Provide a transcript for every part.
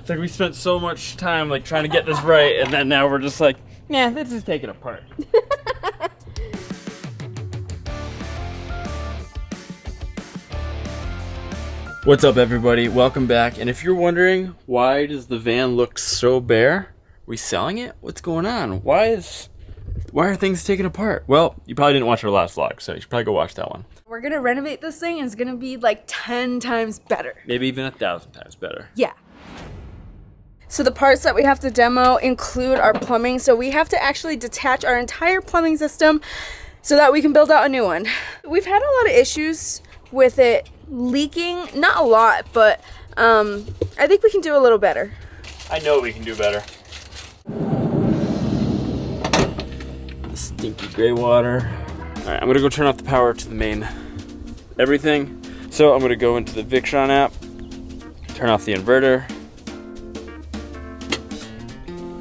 It's like we spent so much time like trying to get this right, and then now we're just like, nah, let's just take it apart. What's up, everybody? Welcome back. And if you're wondering, why does the van look so bare? Are we selling it? What's going on? Why are things taken apart? Well, you probably didn't watch our last vlog, so you should probably go watch that one. We're gonna renovate this thing and it's gonna be like 10 times better. Maybe even 1,000 times better. Yeah. So the parts that we have to demo include our plumbing. So we have to actually detach our entire plumbing system so that we can build out a new one. We've had a lot of issues with it leaking. Not a lot, but I think we can do a little better. I know we can do better. Stinky gray water. All right, I'm gonna go turn off the power to the main everything. So I'm gonna go into the Victron app, turn off the inverter,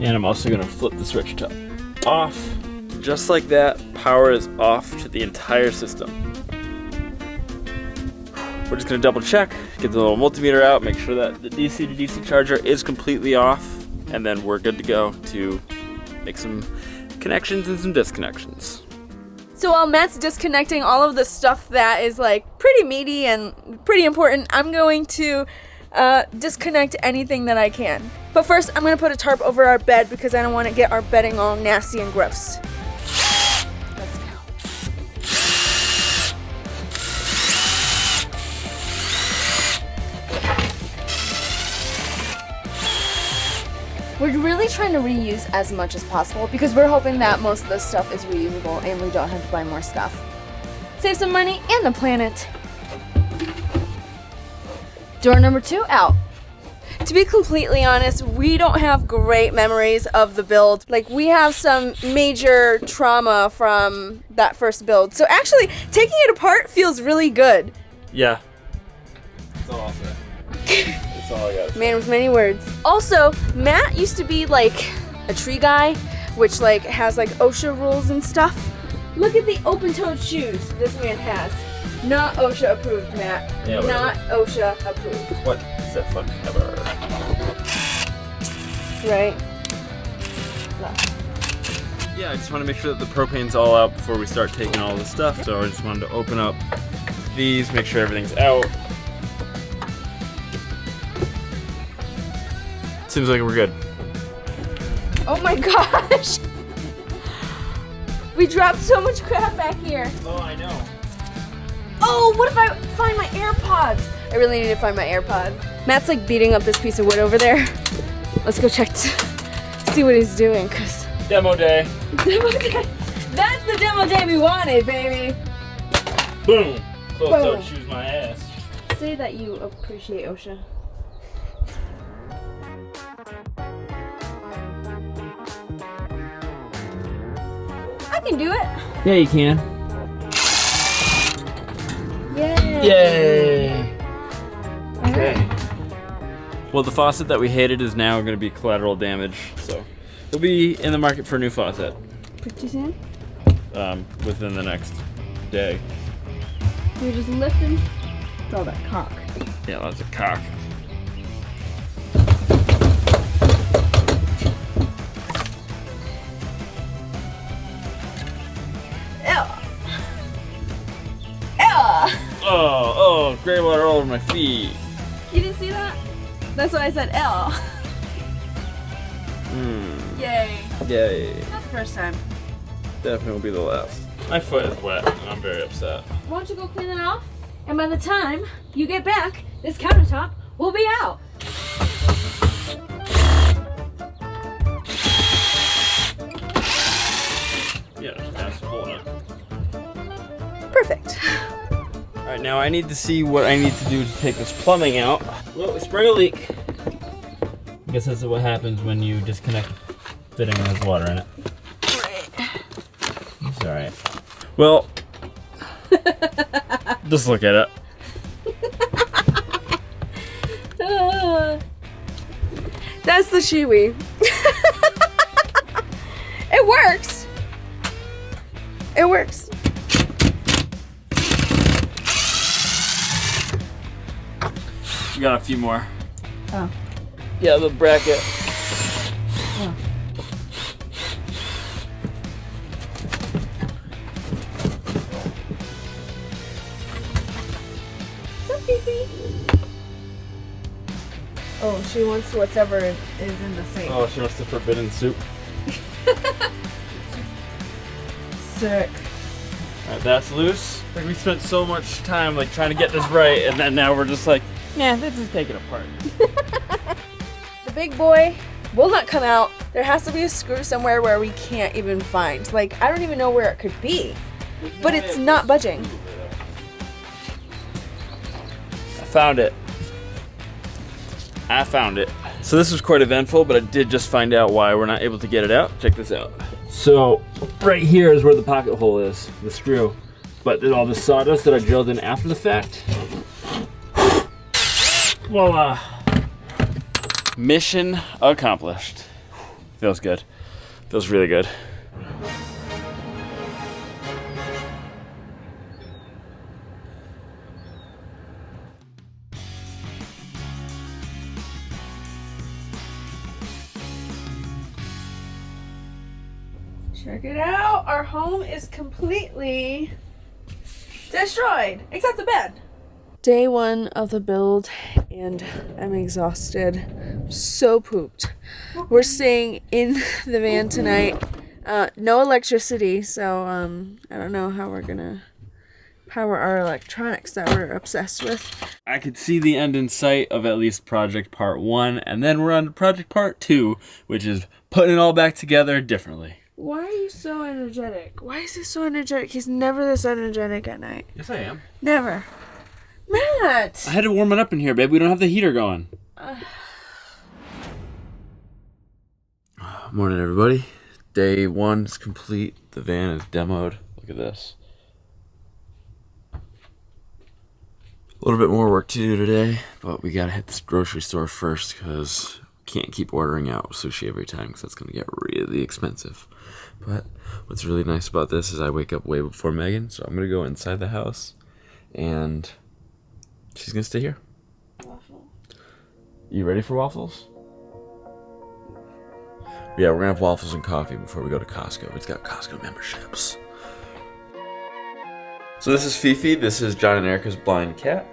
and I'm also gonna flip the switch to off. Just like that, power is off to the entire system. We're just gonna double check, get the little multimeter out, make sure that the DC to DC charger is completely off, and then we're good to go to make some connections and some disconnections. So while Matt's disconnecting all of the stuff that is like pretty meaty and pretty important, I'm going to disconnect anything that I can. But first, I'm gonna put a tarp over our bed because I don't want to get our bedding all nasty and gross. Let's go. We're really trying to reuse as much as possible because we're hoping that most of this stuff is reusable and we don't have to buy more stuff. Save some money and the planet. Door number 2 out. To be completely honest, we don't have great memories of the build. Like, we have some major trauma from that first build. So actually, taking it apart feels really good. Yeah. That's all I'll say. That's all I got. Man with many words. Also, Matt used to be like a tree guy, which like has like OSHA rules and stuff. Look at the open-toed shoes this man has. Not OSHA approved, Matt. Yeah, not OSHA approved. What the fuck ever? Right? Yeah, I just want to make sure that the propane's all out before we start taking all this stuff. So I just wanted to open up these, make sure everything's out. Seems like we're good. Oh my gosh! We dropped so much crap back here. Oh, I know. Oh, what if I find my AirPods? I really need to find my AirPods. Matt's like beating up this piece of wood over there. Let's go check to see what he's doing, cause Demo day. Demo day. That's the demo day we wanted, baby. Boom. Close-toed Boom. shoes my ass. Say that you appreciate OSHA. I can do it. Yeah, you can. Yay. Yay. Okay. Well, the faucet that we hated is now going to be collateral damage, so we'll be in the market for a new faucet. Pretty soon? Within the next day. You're just lifting. It's all that cock. Yeah, lots of cock. Oh, gray water all over my feet. You didn't see that? That's why I said L. Yay. Yay. Not the first time. Definitely will be the last. My foot is wet and I'm very upset. Why don't you go clean it off? And by the time you get back, this countertop will be out. Yeah, just ask for holding it. Perfect. Alright, now I need to see what I need to do to take this plumbing out. Well, we sprung a leak. I guess that's what happens when you disconnect fitting that has water in it. It's alright. Well, just look at it. That's the shiwi. It works. It works. We got a few more. Oh. Yeah, the bracket. What's up, Fifi? Oh, she wants whatever is in the sink. Oh, she wants the forbidden soup. Sick. Alright, that's loose. Like, we spent so much time like trying to get this right, and then now we're just like, nah, this is taking apart. The big boy will not come out. There has to be a screw somewhere where we can't even find. Like, I don't even know where it could be, but it's not budging. I found it. So this was quite eventful, but I did just find out why we're not able to get it out. Check this out. So right here is where the pocket hole is, the screw. But then all the sawdust that I drilled in after the fact. Voila. Mission accomplished. Feels good. Feels really good. Check it out. Our home is completely destroyed, except the bed. Day one of the build, and I'm exhausted. So pooped. We're staying in the van tonight. No electricity, so I don't know how we're gonna power our electronics that we're obsessed with. I could see the end in sight of at least project part 1, and then we're on to project part 2, which is putting it all back together differently. Why are you so energetic? Why is he so energetic? He's never this energetic at night. Yes, I am. Never. Matt! I had to warm it up in here, babe. We don't have the heater going. Morning, everybody. Day 1 is complete. The van is demoed. Look at this. A little bit more work to do today, but we gotta hit this grocery store first because we can't keep ordering out sushi every time because that's gonna get really expensive. But what's really nice about this is I wake up way before Megan, so I'm gonna go inside the house and she's gonna stay here. Waffle. You ready for waffles? Yeah, we're gonna have waffles and coffee before we go to Costco. It's got Costco memberships. So this is Fifi. This is John and Erica's blind cat.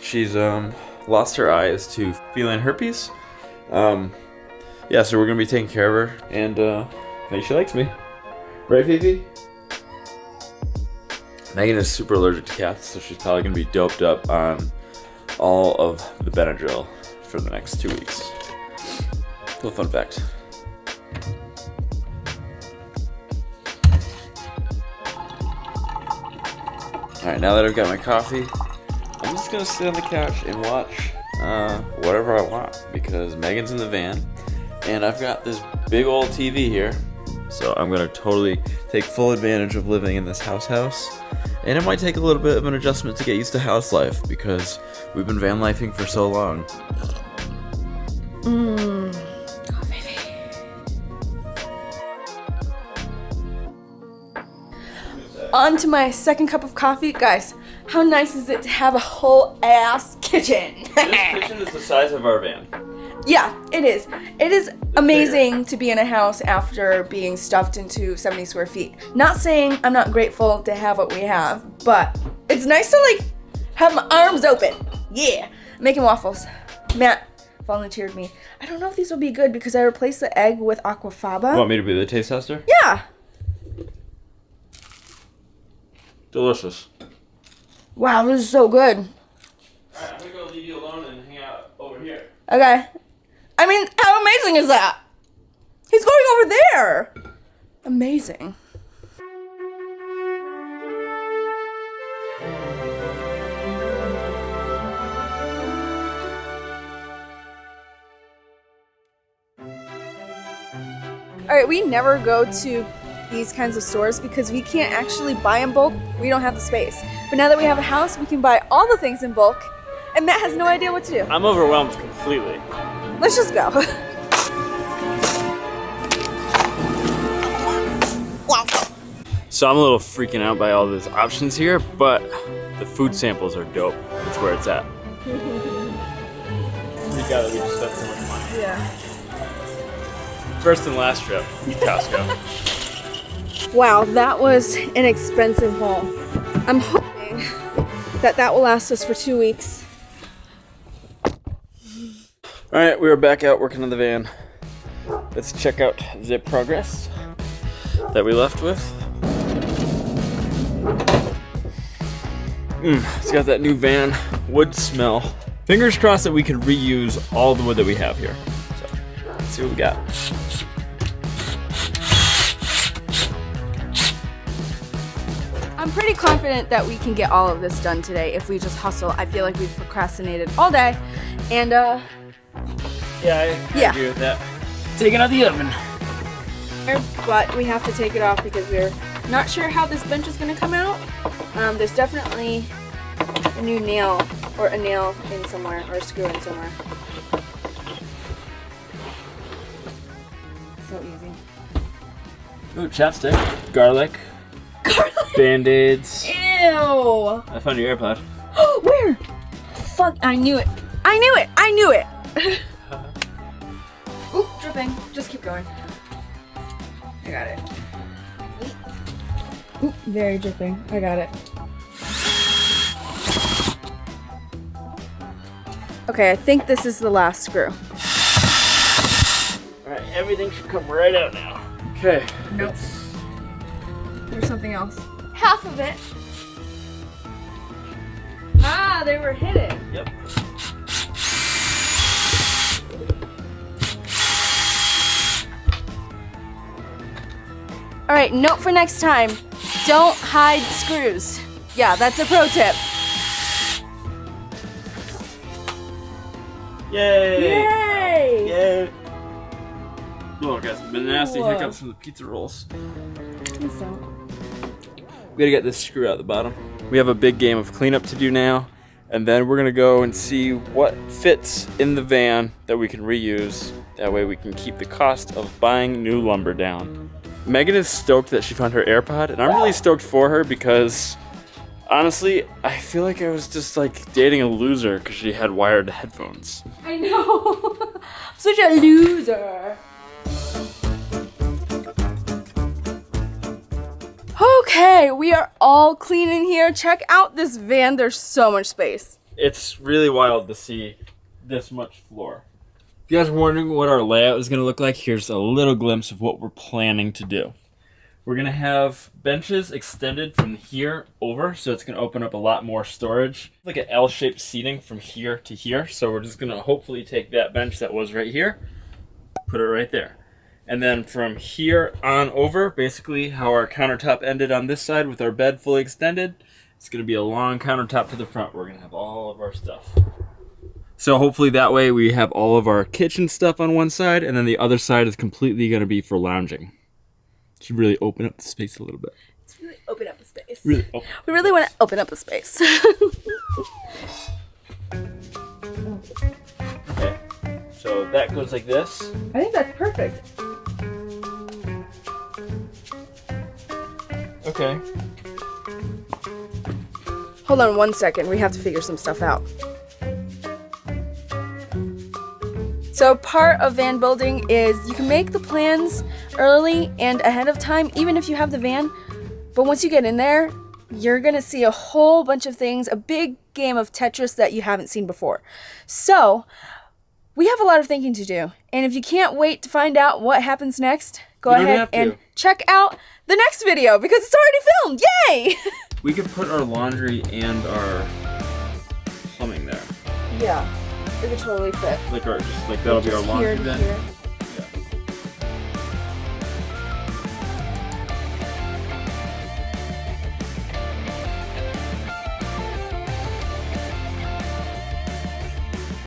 She's lost her eyes to feline herpes. Yeah, so we're gonna be taking care of her, and I think she likes me. Right, Fifi? Meghan is super allergic to cats, so she's probably gonna be doped up on all of the Benadryl for the next 2 weeks. Little fun fact. Alright, now that I've got my coffee, I'm just gonna sit on the couch and watch whatever I want because Megan's in the van and I've got this big old TV here. So I'm gonna totally take full advantage of living in this house. And it might take a little bit of an adjustment to get used to house life because we've been van lifing for so long. On to my second cup of coffee. Guys, how nice is it to have a whole ass kitchen? This kitchen is the size of our van. Yeah, it is. It is amazing to be in a house after being stuffed into 70 square feet. Not saying I'm not grateful to have what we have, but it's nice to like have my arms open. Yeah, making waffles. Matt volunteered me. I don't know if these will be good because I replaced the egg with aquafaba. You want me to be the taste tester? Yeah. Delicious. Wow, this is so good. Alright, I'm gonna go leave you alone and hang out over here. Okay. I mean, how amazing is that? He's going over there. Amazing. All right, we never go to these kinds of stores because we can't actually buy in bulk. We don't have the space. But now that we have a house, we can buy all the things in bulk, and Matt has no idea what to do. I'm overwhelmed completely. Let's just go. So I'm a little freaking out by all these options here, but the food samples are dope. That's where it's at. We just spent so much money. Yeah. First and last trip, Costco. Wow, that was an expensive haul. I'm hoping that will last us for 2 weeks. All right, we are back out working on the van. Let's check out the progress that we left with. It's got that new van wood smell. Fingers crossed that we can reuse all the wood that we have here. So, let's see what we got. I'm pretty confident that we can get all of this done today if we just hustle. I feel like we've procrastinated all day, and Yeah, I agree with that. Take it out of the oven. but we have to take it off because we're not sure how this bench is going to come out. There's definitely a new nail, or a nail in somewhere, or a screw in somewhere. So easy. Ooh, chapstick, garlic, Band-Aids. Ew! I found your AirPod. Where? Fuck, I knew it. I knew it! I knew it! Oop, dripping. Just keep going. I got it. Oop, very dripping. I got it. Okay, I think this is the last screw. Alright, everything should come right out now. Okay. Nope. There's something else. Half of it. Ah, they were hidden. Yep. Alright, note for next time. Don't hide screws. Yeah, that's a pro tip. Yay! Yay! Yay! Look, guys, the nasty hiccups from the pizza rolls. Please don't. We gotta get this screw out the bottom. We have a big game of cleanup to do now, and then we're gonna go and see what fits in the van that we can reuse. That way we can keep the cost of buying new lumber down. Meghan is stoked that she found her AirPod, and I'm really stoked for her because, honestly, I feel like I was just like dating a loser because she had wired headphones. I know. I'm such a loser. Okay, we are all clean in here. Check out this van. There's so much space. It's really wild to see this much floor. If you guys are wondering what our layout is going to look like, here's a little glimpse of what we're planning to do. We're going to have benches extended from here over, so it's going to open up a lot more storage. Like an L-shaped seating from here to here, so we're just going to hopefully take that bench that was right here, put it right there. And then from here on over, basically how our countertop ended on this side with our bed fully extended, it's going to be a long countertop to the front. We're going to have all of our stuff. So hopefully that way we have all of our kitchen stuff on one side, and then the other side is completely going to be for lounging. Should really open up the space a little bit. Let's really open up the space. Really We really want to open up the space. Okay. So that goes like this. I think that's perfect. Okay. Hold on 1 second. We have to figure some stuff out. So part of van building is you can make the plans early and ahead of time, even if you have the van. But once you get in there, you're going to see a whole bunch of things, a big game of Tetris that you haven't seen before. So we have a lot of thinking to do. And if you can't wait to find out what happens next, go ahead and check out the next video because it's already filmed. Yay! We could put our laundry and our plumbing there. Yeah, it would totally fit. Like our, just like that'll be our Just laundry here to bin. here.